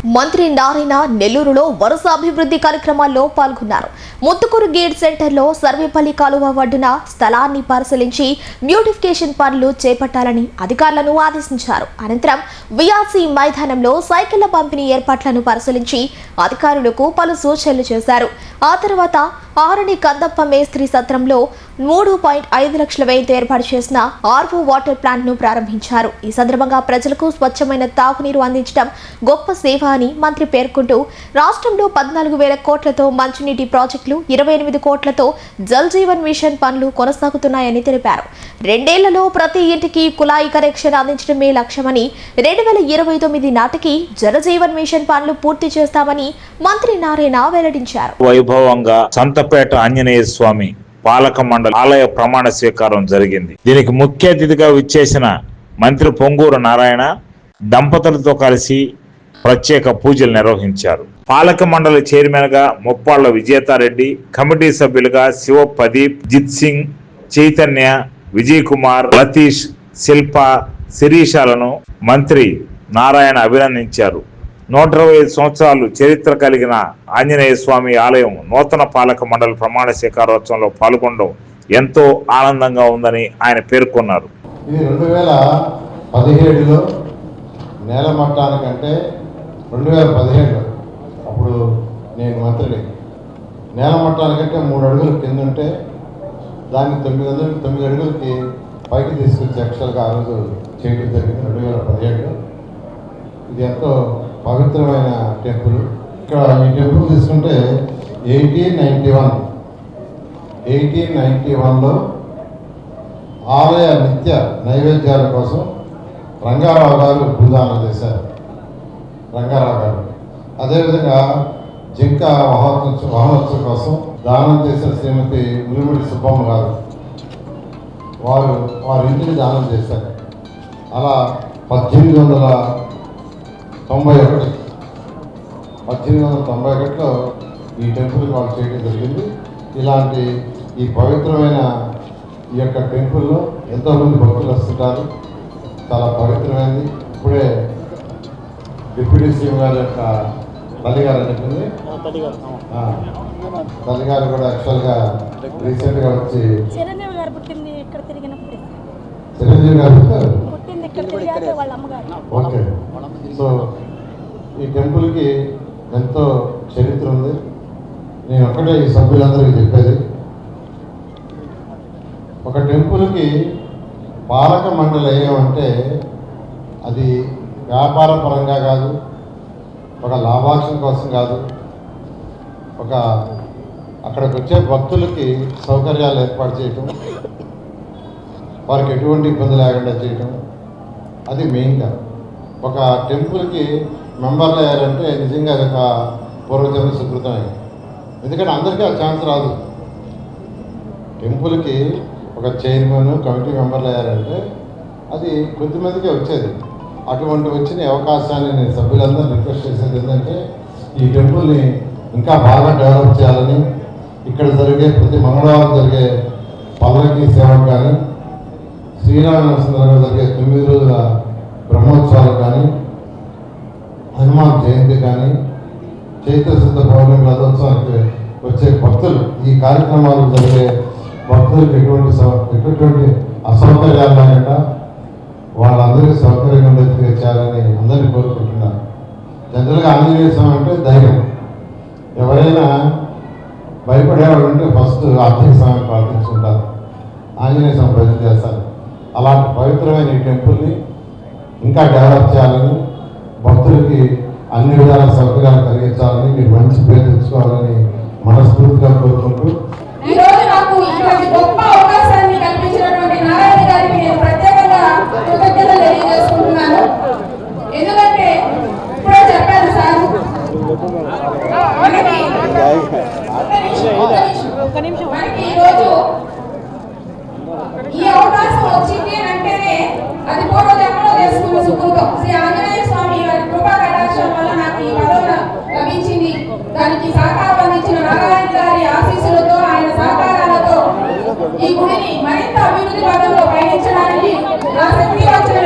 మంత్రి నారాయణ నెల్లూరులో వరుస అభివృద్ధి కార్యక్రమాల్లో పాల్గొన్నారు. ముత్తుకూరు గేట్ సెంటర్లో సర్వేపల్లి కాలువ ఒడ్డున స్థలాన్ని పరిశీలించి బ్యూటిఫికేషన్ పనులు చేపట్టాలని అధికారులను ఆదేశించారు. అనంతరం విఆర్సీ మైదానంలో సైకిళ్ల పంపిణీ ఏర్పాట్లను పరిశీలించి అధికారులకు పలు సూచనలు చేశారు. ఆ తర్వాత ఆరణి కందప్ప మేస్త్రి సత్రంలో 3.5 లక్షల వ్యయంతో ఏర్పాటు చేసిన ఆర్వో వాటర్ ప్లాంట్ ను ప్రారంభించారు. ఈ సందర్భంగా ప్రజలకు స్వచ్ఛమైన తాగునీరు అందించడం గొప్ప సేవ అని మంత్రి పేర్కొంటూ రాష్ట్రంలో 14,000 కోట్లతో మంచినీటి ప్రాజెక్టులు, 28 కోట్లతో జల్ జీవన్ మిషన్ పనులు కొనసాగుతున్నాయని తెలిపారు. 2 ఏళ్లలో ప్రతి ఇంటికి కుళాయి కనెక్షన్ అందించడమే లక్ష్యమని 2029 నాటికి జల జీవన్ మిషన్ పనులు పూర్తి చేస్తామని మంత్రి నారాయణ వెల్లడించారు. వైభవంగా సంతపేట ఆంజనేయ స్వామి పాలక మండలి ఆలయ ప్రమాణ స్వీకారం జరిగింది. దీనికి ముఖ్య అతిథిగా విచ్చేసిన మంత్రి పొంగూరు నారాయణ దంపతులతో కలిసి ప్రత్యేక పూజలు నిర్వహించారు. పాలక మండలి చైర్మన్ గా ముప్పాళ్ల విజేతారెడ్డి, కమిటీ సభ్యులుగా శివ ప్రదీప్, జిత్ సింగ్, చైతన్య, విజయ్ కుమార్, లతీష్, శిల్ప, శిరీషాలను మంత్రి నారాయణ అభినందించారు. 125 సంవత్సరాలు చరిత్ర కలిగిన ఆంజనేయ స్వామి ఆలయం నూతన పాలక మండలి ప్రమాణ స్వీకారోత్సవంలో పాల్గొనడం ఎంతో ఆనందంగా ఉందని ఆయన పేర్కొన్నారు. ఇది 2017లో నేల మట్టానికంటే 2017 అప్పుడు నేను మంత్రిని, నేల మట్టానికంటే 3 అడుగులు కింద ఉంటే దాన్ని 9 అడుగులకి పైకి తీసుకొచ్చి యాక్చువల్గా ఆ రోజు చేయడం జరిగింది 2017లో. ఇది ఎంతో పవిత్రమైన టెంపుల్. ఇక్కడ ఈ టెంపుల్ తీసుకుంటే 1891లో ఆలయ నిత్య నైవేద్యాల కోసం రంగారావు గారు భూదానం చేశారు. రంగారావు గారు అదేవిధంగా జింక వాహనోత్సవం కోసం దానం చేసిన శ్రీమతి ఉలిమిడి సుబ్బమ్మ గారు వారి ఇంటిని దానం చేశారు. అలా 1891లో ఈ టెంపుల్ వాళ్ళు చేయడం జరిగింది. ఇలాంటి ఈ పవిత్రమైన ఈ యొక్క టెంపుల్లో ఎంతోమంది భక్తులు వస్తుంటారు. చాలా పవిత్రమైనది. ఇప్పుడే డిప్యూటీ సీఎం గారి యొక్క తల్లిగారు చెప్పింది, తల్లిగారు కూడా యాక్చువల్గా రీసెంట్గా వచ్చి చిరంజీవి గారు ఓకే. సో ఈ టెంపుల్కి ఎంతో చరిత్ర ఉంది. నేను ఒక్కటే ఈ సభ్యులందరికీ చెప్పేది, ఒక టెంపుల్కి పాలక మండలి అయ్యామంటే అది వ్యాపార పరంగా కాదు, ఒక లాభాక్షం కోసం కాదు, ఒక అక్కడికి వచ్చే భక్తులకి సౌకర్యాలు ఏర్పాటు చేయటం, వారికి ఎటువంటి ఇబ్బంది లేకుండా చేయటం, అది మెయిన్గా. ఒక టెంపుల్కి మెంబర్లు అయ్యారంటే నిజంగా అది ఒక పూర్వజన్మ సుకృతమే. ఎందుకంటే అందరికీ ఆ ఛాన్స్ రాదు. టెంపుల్కి ఒక చైర్మన్, కమిటీ మెంబర్లు అయ్యారంటే అది కొద్దిమందికే వచ్చేది. అటువంటి వచ్చిన అవకాశాన్ని నేను సభ్యులందరూ రిక్వెస్ట్ చేసేది ఏంటంటే ఈ టెంపుల్ని ఇంకా బాగా డెవలప్ చేయాలని, ఇక్కడ జరిగే ప్రతి మంగళవారం జరిగే పల్లకి సేవకు కానీ, శ్రీరామనవమి సందర్భంగా జరిగే 9 రోజుల బ్రహ్మోత్సవాలు కానీ, హనుమాన్ జయంతి కానీ, చైత్ర శుద్ధ పౌర్ణమి రథోత్సవానికి వచ్చే భక్తులు, ఈ కార్యక్రమాలు జరిగే భక్తులకు ఎటువంటి అసౌకర్యాలు లేకుండా వాళ్ళందరికీ సౌకర్యంగా ఉండేది చేయాలని అందరినీ కోరుకుంటున్నారు. జనరల్గా ఆంజనేయ స్వామి అంటే ధైర్యం. ఎవరైనా భయపడేవాడు ఉంటే ఫస్ట్ ఆంజనేయ స్వామిని ప్రార్థించుకుంటారు, ఆంజనేయ స్వామి భజన చేస్తారు. అలాంటి పవిత్రమైన ఈ టెంపుల్ని ఇంకా డెవలప్ చేయాలని, భక్తులకి అన్ని విధాల సౌకర్యాలు కలిగించాలని, మీరు మంచి పేరు తెచ్చుకోవాలని మనస్ఫూర్తిగా కోరుకుంటూ ఈరోజు నాకు ఇటువంటి గొప్ప అవకాశాన్ని కల్పించినటువంటి నారాయణ గారికి నేను ప్రత్యేకంగా కృతజ్ఞతలు తెలియజేసుకుంటున్నాను. ఎందుకంటే ఇప్పుడే చెప్పాను సార్, మనకి ఈరోజు ఈ అవకాశం వచ్చింది అంటేనే అది పూర్వ జన్మలో చేసుకున్న సుకృతం. శ్రీ ఆంజనేయ స్వామి వారి కృపా కటాక్షం వల్ల నాకు ఈ పదవి లభించింది. దానికి సహకారం అందించిన నారాయణ గారి ఆశీస్సులతో, ఆయన సహకారాలతో ఈ గుడిని మరింత అభివృద్ధి పదంలో పయనించడానికి నా శక్తి వచ్చిన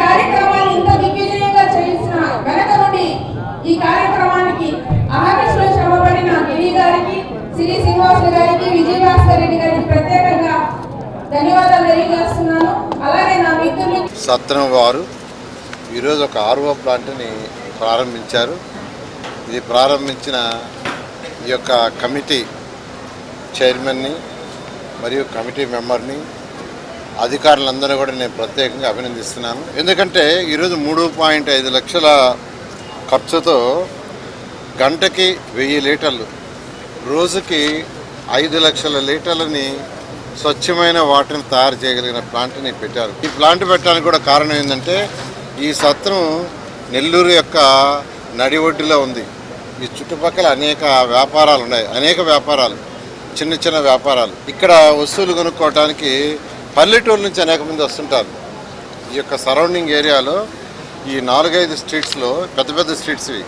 కార్యక్రమాన్ని ఇంత దిగ్విజయంగా చేసిన వెనక నుండి ఈ కార్యక్రమానికి అహర్నిశలు శ్రమపడిన గిరి గారికి, శ్రీ శ్రీనివాసులు గారికి, విజయభాస్కర్ రెడ్డి గారికి ప్రత్యేకంగా ధన్యవాదాలు తెలియజేస్తున్నాను. అలాగే నా మిత్రులు సత్రం వారు ఈరోజు ఒక ఆర్ఓ ప్లాంట్ని ప్రారంభించారు. ఇది ప్రారంభించిన ఈ యొక్క కమిటీ చైర్మన్ని మరియు కమిటీ మెంబర్ని, అధికారులందరూ కూడా నేను ప్రత్యేకంగా అభినందిస్తున్నాను. ఎందుకంటే ఈరోజు 3.5 లక్షల ఖర్చుతో గంటకి 1000 లీటర్లు, రోజుకి 5 లక్షల లీటర్లని స్వచ్ఛమైన వాటర్ని తయారు చేయగలిగిన ప్లాంట్ని పెట్టారు. ఈ ప్లాంట్ పెట్టడానికి కూడా కారణం ఏంటంటే ఈ సత్రం నెల్లూరు యొక్క నడి ఒడ్డులో ఉంది. ఈ చుట్టుపక్కల అనేక వ్యాపారాలు ఉన్నాయి, అనేక వ్యాపారాలు, చిన్న చిన్న వ్యాపారాలు. ఇక్కడ వస్తువులు కొనుక్కోవడానికి పల్లెటూరు నుంచి అనేక మంది వస్తుంటారు. ఈ యొక్క సరౌండింగ్ ఏరియాలో ఈ 4-5 స్ట్రీట్స్లో పెద్ద పెద్ద స్ట్రీట్స్ ఇవి.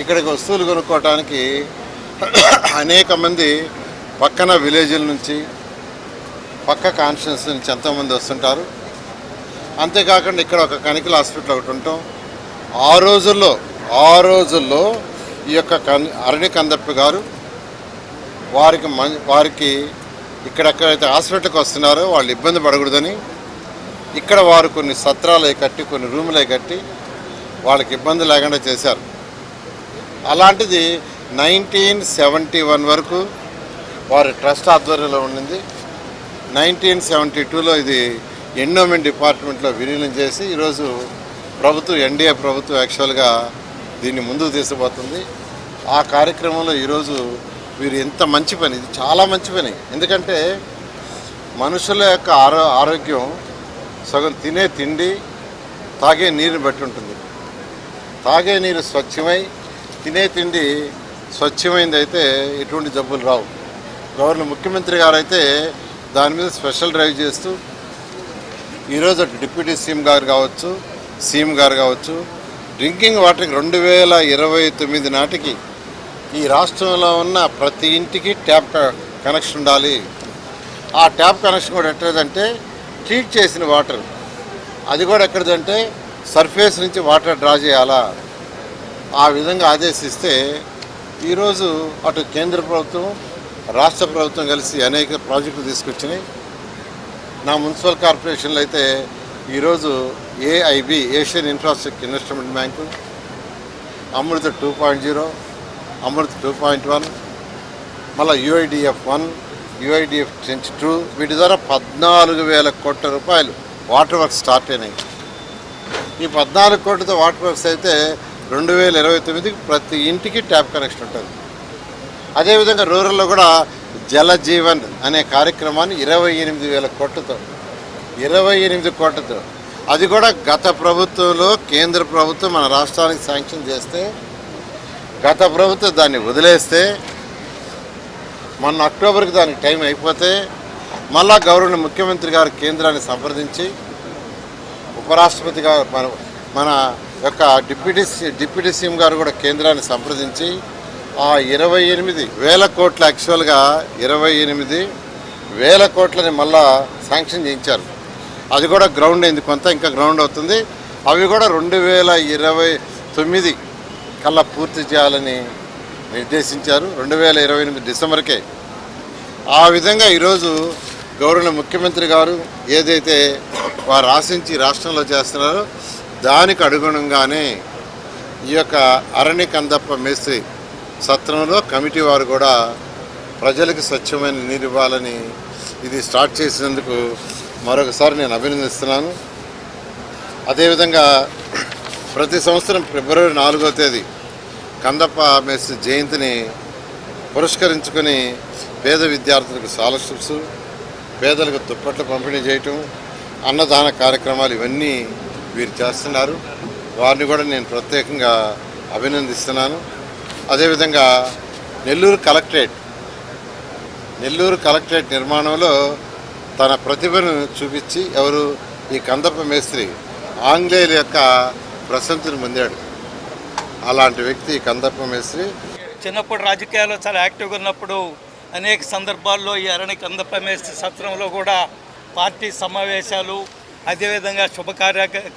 ఇక్కడికి వస్తువులు కొనుక్కోవడానికి అనేక మంది పక్కన విలేజ్ల నుంచి, పక్క కాన్స్టిట్యున్సీ నుంచి ఎంతోమంది వస్తుంటారు. అంతేకాకుండా ఇక్కడ ఒక కనికల హాస్పిటల్ ఒకటి ఉంటాం. ఆ రోజుల్లో ఈ యొక్క అరణి కందప్ప గారు వారికి ఇక్కడెక్కడైతే హాస్పిటల్కి వస్తున్నారో వాళ్ళు ఇబ్బంది పడకూడదని ఇక్కడ వారు కొన్ని సత్రాలు కట్టి, కొన్ని రూములు కట్టి వాళ్ళకి ఇబ్బంది లేకుండా చేశారు. అలాంటిది 1971 వరకు వారి ట్రస్ట్ ఆధ్వర్యంలో ఉండింది. 1972లో ఇది ఎండోమెంట్ డిపార్ట్మెంట్లో విలీనం చేసి ఈరోజు ప్రభుత్వం, ఎన్డీఏ ప్రభుత్వం యాక్చువల్గా దీన్ని ముందుకు తీసుకుపోతుంది. ఆ కార్యక్రమంలో ఈరోజు వీరు ఎంత మంచి పని, ఇది చాలా మంచి పని. ఎందుకంటే మనుషుల యొక్క ఆరోగ్యం సగం తినే తిండి, తాగే నీరుని బట్టి ఉంటుంది. తాగే నీరు స్వచ్ఛమై, తినే తిండి స్వచ్ఛమైంది అయితే ఎటువంటి జబ్బులు రావు. గవర్నర్ ముఖ్యమంత్రి గారు అయితే దాని మీద స్పెషల్ డ్రైవ్ చేస్తూ ఈరోజు డిప్యూటీ సీఎం గారు కావచ్చు, సీఎం గారు కావచ్చు, డ్రింకింగ్ వాటర్కి 2029 నాటికి ఈ రాష్ట్రంలో ఉన్న ప్రతి ఇంటికి ట్యాప్ కనెక్షన్ ఉండాలి. ఆ ట్యాప్ కనెక్షన్ కూడా ఎక్కడదంటే ట్రీట్ చేసిన వాటర్, అది కూడా ఎక్కడదంటే సర్ఫేస్ నుంచి వాటర్ డ్రా చేయాలా. ఆ విధంగా ఆదేశిస్తే ఈరోజు అటు కేంద్ర ప్రభుత్వం, రాష్ట్ర ప్రభుత్వం కలిసి అనేక ప్రాజెక్టులు తీసుకొచ్చినాయి. నా మున్సిపల్ కార్పొరేషన్లో అయితే ఈరోజు AIB, Asian infrastructure investment bank, Amrut 2.0, Amrut 2.1, మళ్ళీ యుఐడిఎఫ్ 1, యుఐడిఎఫ్ 2, వీటి ద్వారా 14,000 కోట్ల రూపాయలు వాటర్ వర్క్స్ స్టార్ట్ అయినాయి. ఈ 14 కోట్లతో వాటర్ వర్క్స్ అయితే 2029కి ప్రతి ఇంటికి ట్యాప్ కనెక్షన్ ఉంటుంది. అదేవిధంగా రూరల్లో కూడా జల జీవన్ అనే కార్యక్రమాన్ని 28,000 కోట్లతో, 28 కోట్లతో, అది కూడా గత ప్రభుత్వంలో కేంద్ర ప్రభుత్వం మన రాష్ట్రానికి శాంక్షన్ చేస్తే, గత ప్రభుత్వం దాన్ని వదిలేస్తే, మొన్న అక్టోబర్కి దానికి టైం అయిపోతే మళ్ళా గౌరవ ముఖ్యమంత్రి గారు కేంద్రాన్ని సంప్రదించి, ఉపరాష్ట్రపతి గారు మన యొక్క డిప్యూటీ సీఎం గారు కూడా కేంద్రాన్ని సంప్రదించి ఆ 28,000 కోట్ల, యాక్చువల్గా 28,000 కోట్లని మళ్ళా శాంక్షన్ చేయించారు. అది కూడా గ్రౌండ్ అయింది, కొంత ఇంకా గ్రౌండ్ అవుతుంది. అవి కూడా 2029 కల్లా పూర్తి చేయాలని నిర్దేశించారు, 2028 డిసెంబర్కే. ఆ విధంగా ఈరోజు గౌరవ ముఖ్యమంత్రి గారు ఏదైతే వారు ఆశించి రాష్ట్రంలో చేస్తున్నారో దానికి అనుగుణంగానే ఈ యొక్క అరణి కందప్ప మేస్త్రి సత్రంలో కమిటీ వారు కూడా ప్రజలకు స్వచ్ఛమైన నీరు ఇవ్వాలని ఇది స్టార్ట్ చేసినందుకు మరొకసారి నేను అభినందిస్తున్నాను. అదేవిధంగా ప్రతి సంవత్సరం ఫిబ్రవరి 4వ తేదీ కందప్ప మేస్త్రి జయంతిని పురస్కరించుకొని పేద విద్యార్థులకు స్కాలర్షిప్స్, పేదలకు దుప్పట్లు పంపిణీ చేయటం, అన్నదాన కార్యక్రమాలు ఇవన్నీ వీరు చేస్తున్నారు. వారిని కూడా నేను ప్రత్యేకంగా అభినందిస్తున్నాను. అదేవిధంగా నెల్లూరు కలెక్టరేట్ నిర్మాణంలో తన ప్రతిభను చూపించి ఈ కందప్ప మేస్త్రి ఆంగ్లేయుల యొక్క ప్రశంసను పొందాడు. అలాంటి వ్యక్తి కందప్ప మేస్త్రి. చిన్నప్పుడు రాజకీయాల్లో చాలా యాక్టివ్గా ఉన్నప్పుడు అనేక సందర్భాల్లో ఈ అరణి కందప్ప మేస్త్రి సత్రంలో కూడా పార్టీ సమావేశాలు, అదేవిధంగా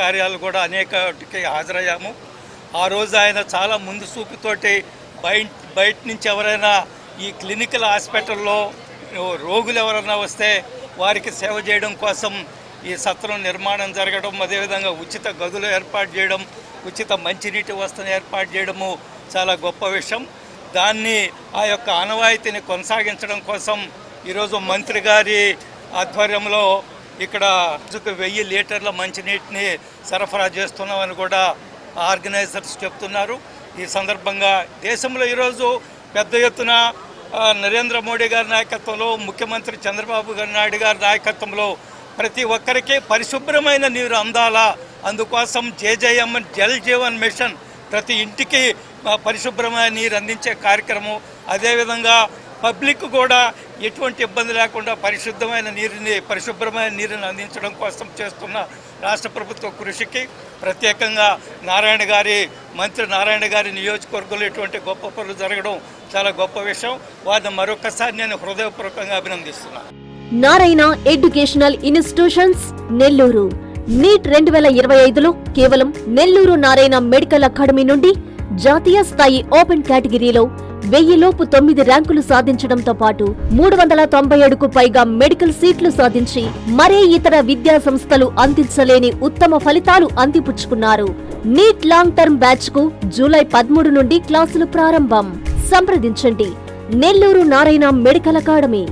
కార్యాలు కూడా అనేకటికి హాజరయ్యాము. ఆ రోజు ఆయన చాలా ముందు చూపుతోటి బయట నుంచి ఎవరైనా ఈ క్లినికల్ హాస్పిటల్లో రోగులు ఎవరైనా వస్తే వారికి సేవ చేయడం కోసం ఈ సత్రం నిర్మాణం జరగడం, అదేవిధంగా ఉచిత గదులు ఏర్పాటు చేయడం, ఉచిత మంచినీటి వసతిని ఏర్పాటు చేయడము చాలా గొప్ప విషయం. దాన్ని ఆ యొక్క ఆనవాయితీని కొనసాగించడం కోసం ఈరోజు మంత్రి గారి ఆధ్వర్యంలో ఇక్కడ 1000 లీటర్ల మంచినీటిని సరఫరా చేస్తున్నామని కూడా ఆర్గనైజర్స్ చెప్తున్నారు. ఈ సందర్భంగా దేశంలో ఈరోజు పెద్ద ఎత్తున నరేంద్ర మోడీ గారి నాయకత్వంలో, ముఖ్యమంత్రి చంద్రబాబు నాయుడు గారి నాయకత్వంలో ప్రతి ఒక్కరికి పరిశుభ్రమైన నీరు అందాలా, అందుకోసం జేజేఎంఎన్ జల్ జీవన్ మిషన్ ప్రతి ఇంటికి పరిశుభ్రమైన నీరు అందించే కార్యక్రమం, అదేవిధంగా పబ్లిక్ కూడా ఎటువంటి ఇబ్బంది లేకుండా పరిశుభ్రమైన నీరుని అందించడం కోసం చేస్తున్న రాష్ట్ర ప్రభుత్వ కృషికి ప్రత్యేకంగా మంత్రి నారాయణ గారి నియోజకవర్గంలో ఇటువంటి గొప్ప పనులు జరగడం చాలా గొప్ప విషయం. వారిని మరొకసారి నేను హృదయపూర్వకంగా అభినందిస్తున్నాను. Narayana educational institutions Nellore NEET 2025లో కేవలం నెల్లూరు నారాయణ మెడికల్ అకాడమీ నుండి జాతీయ స్థాయి ఓపెన్ కేటగిరీలో 1000 లోపు 9 ర్యాంకులు సాధించడంతో పాటు 397కు పైగా మెడికల్ సీట్లు సాధించి మరే ఇతర విద్యా సంస్థలు అందించలేని ఉత్తమ ఫలితాలు అందిపుచ్చుకున్నారు. నీట్ లాంగ్ టర్మ్ బ్యాచ్ కు జూలై 13 నుండి క్లాసులు ప్రారంభం. సంప్రదించండి నెల్లూరు నారాయణ మెడికల్ అకాడమీ.